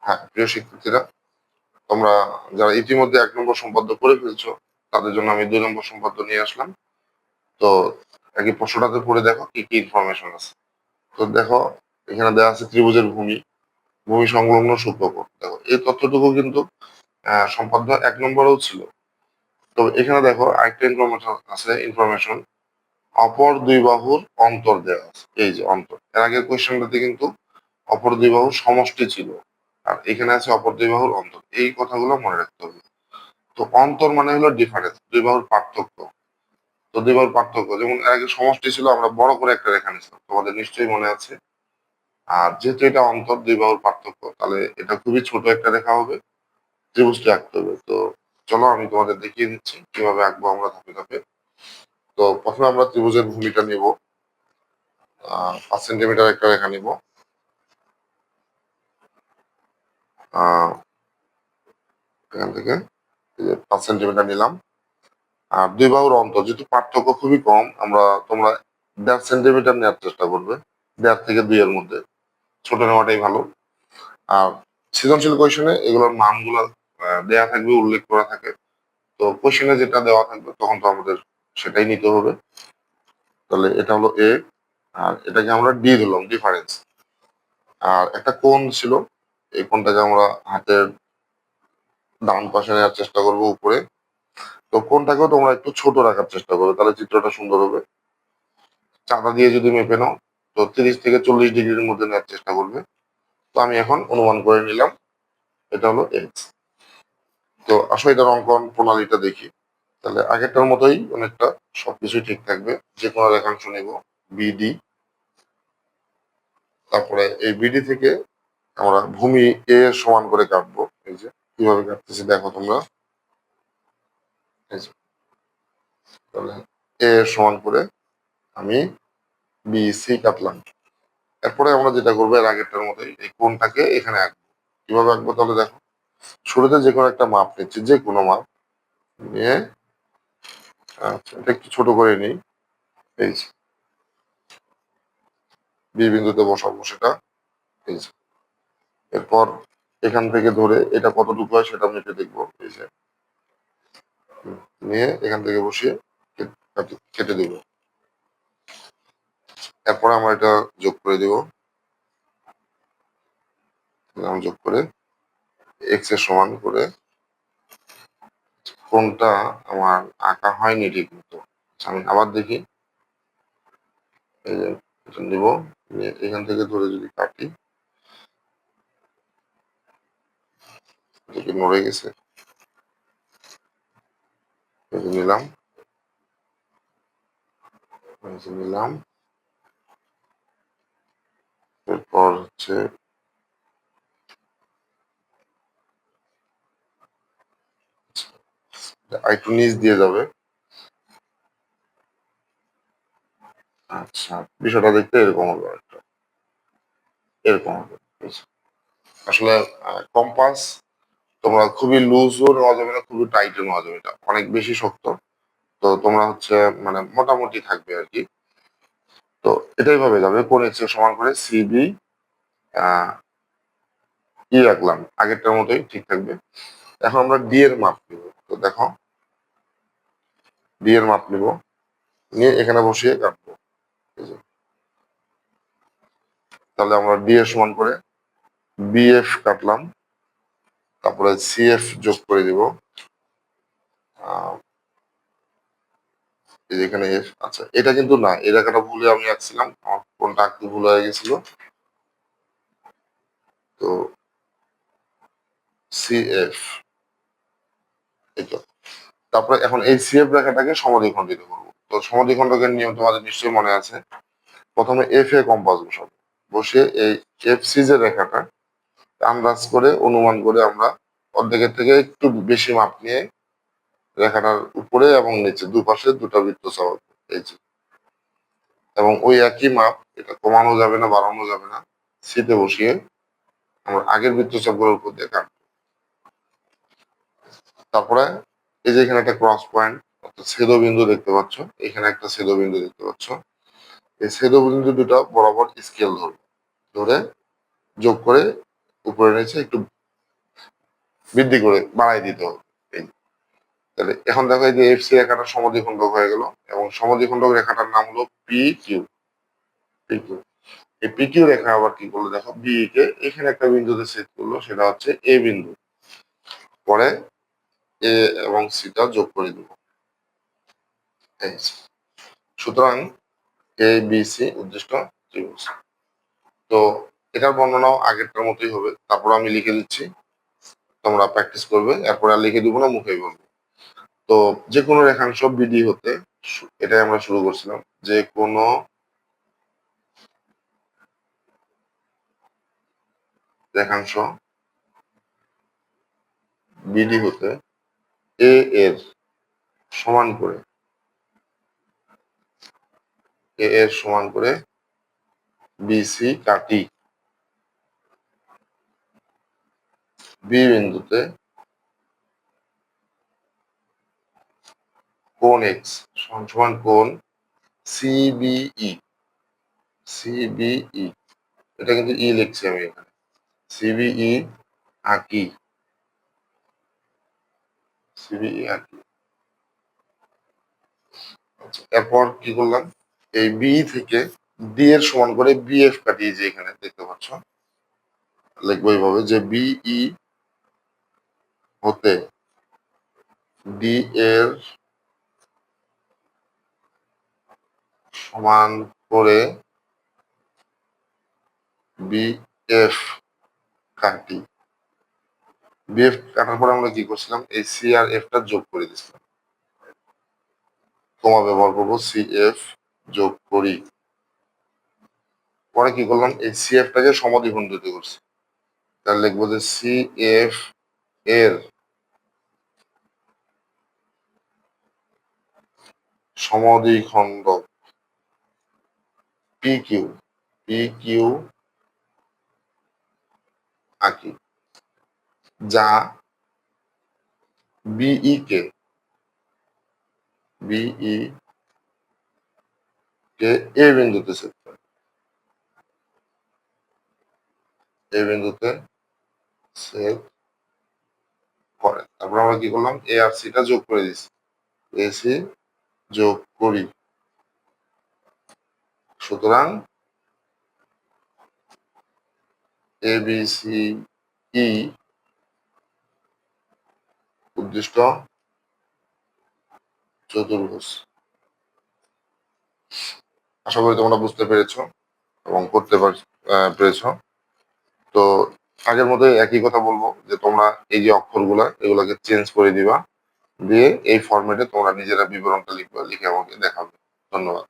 হ্যাঁ, প্রিয় শিক্ষার্থীরা, তোমরা যারা ইতিমধ্যে ১ নম্বর সম্পাদ্য করে ফেলছো, তাদের জন্য আমি ২ নম্বর সম্পাদ্য নিয়ে আসলাম। তো আগে প্রশ্নটাতে পড়ে দেখো কি, কি ইনফরমেশন আছে। তো দেখো, এখানে দেওয়া আছে ত্রিভুজের ভূমি, ভূমি সংলগ্ন সূক্ষ্মকোণ। দেখো এই তথ্যটুকু কিন্তু সম্পাদ্য ১ নম্বরেও ছিল। তো এখানে দেখো আরেকটা ইনফরমেশন অপর দুই বাহুর অন্তর দেওয়া আছে। এই যে অন্তর। এর আগের কোয়েশ্চেনটাতে কিন্তু অপর দুই বাহুর সমষ্টি ছিল। আর এখানে আছে অপর দুই বাহুর অন্তর। এই কথাগুলো মনে রাখতে হবে। তো অন্তর মানে হলো ডিফারেন্স, দুই বাহুর পার্থক্য। তো দুই বাহুর পার্থক্য যেমন এর আগে সমষ্টি ছিল, আমরা বড় করে একটা রেখা নিছিলাম, তোমাদের নিশ্চয়ই মনে আছে। আর যেহেতু এটা অন্তর, দুই বাহুর পার্থক্য, তাহলে এটা খুবই ছোট একটা রেখা হবে, ত্রিভুজটি আঁকতে হবে। তো চলো আমি তোমাদের দেখিয়ে দিচ্ছি কিভাবে আঁকবো আমরা ধাপে ধাপে। তো প্রথমে আমরা ত্রিভুজের ভূমিটা নিব, 5 সেন্টিমিটার একটা রেখা নিব। এখান থেকে 5 সেন্টিমিটার নিলাম। আর দুই বাহুর অন্তর যেহেতু পার্থক্য খুবই কম, তোমরা 1.5 সেন্টিমিটার নেওয়ার চেষ্টা করবে, 1.5 থেকে 2 এর মধ্যে, ছোট নেওয়াটাই ভালো। আর সৃজনশীল কোয়েশনে এগুলোর মানগুলো দেয়া থাকবে, উল্লেখ করা থাকে। তো কোয়েশনে যেটা দেওয়া থাকবে তখন তো আমাদের সেটাই নিতে হবে। তাহলে এটা হলো এ, আর এটাকে আমরা ডি দিলাম, ডিফারেন্স। আর একটা কোণ ছিল, এই কোণটাকে আমরা হাতের ডান পাশে নেওয়ার চেষ্টা করবো উপরে। তো কোণটাকেও তোমরা একটু ছোট রাখার চেষ্টা করবে, তাহলে চিত্রটা সুন্দর হবে। চাঁদা দিয়ে যদি মেপে নাও, তো 30 থেকে 40 ডিগ্রির মধ্যে নেওয়ার চেষ্টা করবে। তো আমি এখন অনুমান করে নিলাম এটা হলো এক্স। তো আসলে এটার অঙ্কন প্রণালীটা দেখি। তাহলে আগেরটার মতোই অনেকটা সবকিছুই ঠিক থাকবে। যে কোনো রেখাংশ নেব, বিডি। তারপরে এই বিডি থেকে আমরা ভূমি এ সমান করে কাটবো। এই যে কিভাবে কাটতেছি দেখো তোমরা। এই যে, তাহলে এ সমান করে আমি বি সি কাটলাম। এরপরে আমরা যেটা করবো এর আগেরটার মতোই এই কোণটাকে এখানে আঁকবো। কিভাবে আঁকবো তাহলে দেখো। শুরুতে যে কোনো একটা মাপ নিচ্ছি, যে কোনো মাপ নিয়ে, আচ্ছা এটা একটু ছোট করে নিই। এই যে বি বিন্দুতে বসাবো সেটা। এই যে এরপর এখান থেকে ধরে এটা কতটুকু হয় সেটা মেপে দেখবো। এই যে নিয়ে এখান থেকে বসিয়ে কেটে দিব। এরপর আমরা এটা যোগ করে দিব। যোগ করে এক্স এর সমান করে, কোনটা আমার আঁকা হয়নি ঠিক মতো। আমি আবার দেখি। এই যে এটা নিব, এখান থেকে ধরে যদি কাটি, দেখি নড়ে গেছে। নিলাম, নিলাম। এরপর হচ্ছে একটু নিচ দিয়ে যাবে। আচ্ছা, বিষয়টা দেখতে এরকম হবে, একটা এরকম হবে। আসলে কম্পাস তোমরা খুবই লুজও নেওয়া যাবে না, খুবই টাইটও নেওয়া যাবে, এটা অনেক বেশি শক্ত। তো তোমরা হচ্ছে মানে মোটামুটি থাকবে আর কি। তো এটাই ভাবে যাবে, কোন এক্স এর সমান করে সিবি ই রাখলাম, আগেরটার মতোই ঠিক থাকবে। এখন আমরা ডি এর মাপ নিব। তো দেখো ডি এর মাপ নিব, নিয়ে এখানে বসিয়ে কাটবো। তাহলে আমরা ডি এর সমান করে বিএফ কাটলাম, তারপরে সিএফ যোগ করে দিব। এখানে এফ, আচ্ছা এটা কিন্তু না, এই রেখাটা ভুলে আমি আঁকছিলাম, আমার কোনটা আঁকতে ভুল হয়ে গেছিল। তো সিএফ, তারপরে এখন এই সিএফ রেখাটাকে সমদ্বিখণ্ডিত করবো। তো সমদ্বিখণ্ডকের নিয়ম তোমাদের নিশ্চয়ই মনে আছে। প্রথমে এফ এ কম্পাস বসাবো, বসে এই এফ সি যে রেখাটা আন্দাজ করে অনুমান করে আমরা অর্ধেকের থেকে একটু বেশি মাপ নিয়ে রেখাটার উপরে এবং নিচে দুপাশে দুটো বৃত্ত চাপাবো। এই যে, এবং ওই একই মাপ, এটা কমানো যাবে না বাড়ানো যাবে না, সিতে বসিয়ে আমরা আগের বৃত্তচাপগুলোর উপর দিয়ে কাটবো। তারপরে এই যে এখানে একটা ক্রস পয়েন্ট অর্থাৎ ছেদবিন্দু দেখতে পাচ্ছ, এখানে একটা ছেদবিন্দু দেখতে পাচ্ছ। এই ছেদবিন্দু দুটো বরাবর স্কেল ধরবো, ধরে যোগ করে উপরে নিচে একটু বৃদ্ধি করে বাড়াই দিতে হবে। এই তাহলে এখন দেখো এই যে এফসি রেখাটা সমদ্বিখণ্ডক হয়ে গেল এবং সমদ্বিখণ্ডক রেখাটার নাম হলো পি কিউ। পি কিউ এই পি কিউ রেখা আবার কি করলো দেখো বি কে এখানে একটা বিন্দুতে ছেদ করলো, সেটা হচ্ছে এ বিন্দু। পরে এ এবং সিটা যোগ করে দিব। সুতরাং এ বি সি উদ্দিষ্ট ত্রিভুজ। তো এটার বর্ণনাও আগেরটার মতোই হবে, তারপর আমি লিখে দিচ্ছি, তোমরা প্র্যাকটিস করবে, এরপর আর লিখে দিব না, মুখেই বলবো। তো যে কোনো রেখাংশ বিডি হতে, এটাই আমরা শুরু করছিলাম, যে কোনো রেখাংশ বিডি হতে এ এর সমান করে বিসি কাটি বি বিন্দুতে কোণ এক্স সমান সমান কোণ সিবিই। সিবিই এটা কিন্তু ই লিখছি আমি এখানে, সিবিই আঁকি। সিবিই আঁকি। এরপর কি করলাম, এই বি থেকে ডি এর সমান করে বিএফ কাটিয়ে, যে এখানে দেখতে পাচ্ছ, লিখবো এইভাবে যে বিই হতে ডি এর সমান করে বিএফ কাটি। বিএফ কাটার পরে আমরা কি করছিলাম, এই সি আর এফ টা যোগ করে দিচ্ছিলাম, কমা ব্যবহার করবো, সি এফ যোগ করি। পরে কি করলাম, এই সি এফ টাকে সমদ্বিখণ্ডিত করছি, তাহলে লিখবো যে সি এফ এর সমদ্বিখণ্ডক পি কিউ আঁকি, যা বিই কে এ বিন্দুতে ছেদ করে। এ বিন্দুতে ছেদ করে। তারপর আমরা কি করলাম, এ আর সি টা যোগ করে দিচ্ছি, এসি যোগ করি। সুতরাং এ বি সি ই উদ্দিষ্ট চতুর্ভুজ। আশা করি তোমরা বুঝতে পেরেছো এবং করতে পেরেছো। তো আগের মতো একই কথা বলবো যে তোমরা এই যে অক্ষরগুলা এগুলোকে চেঞ্জ করে দিবা, দিয়ে এই ফরম্যাটে তোমরা নিজেরা বিবরণটা লিখবে, লিখে আমাকে দেখাবে। ধন্যবাদ।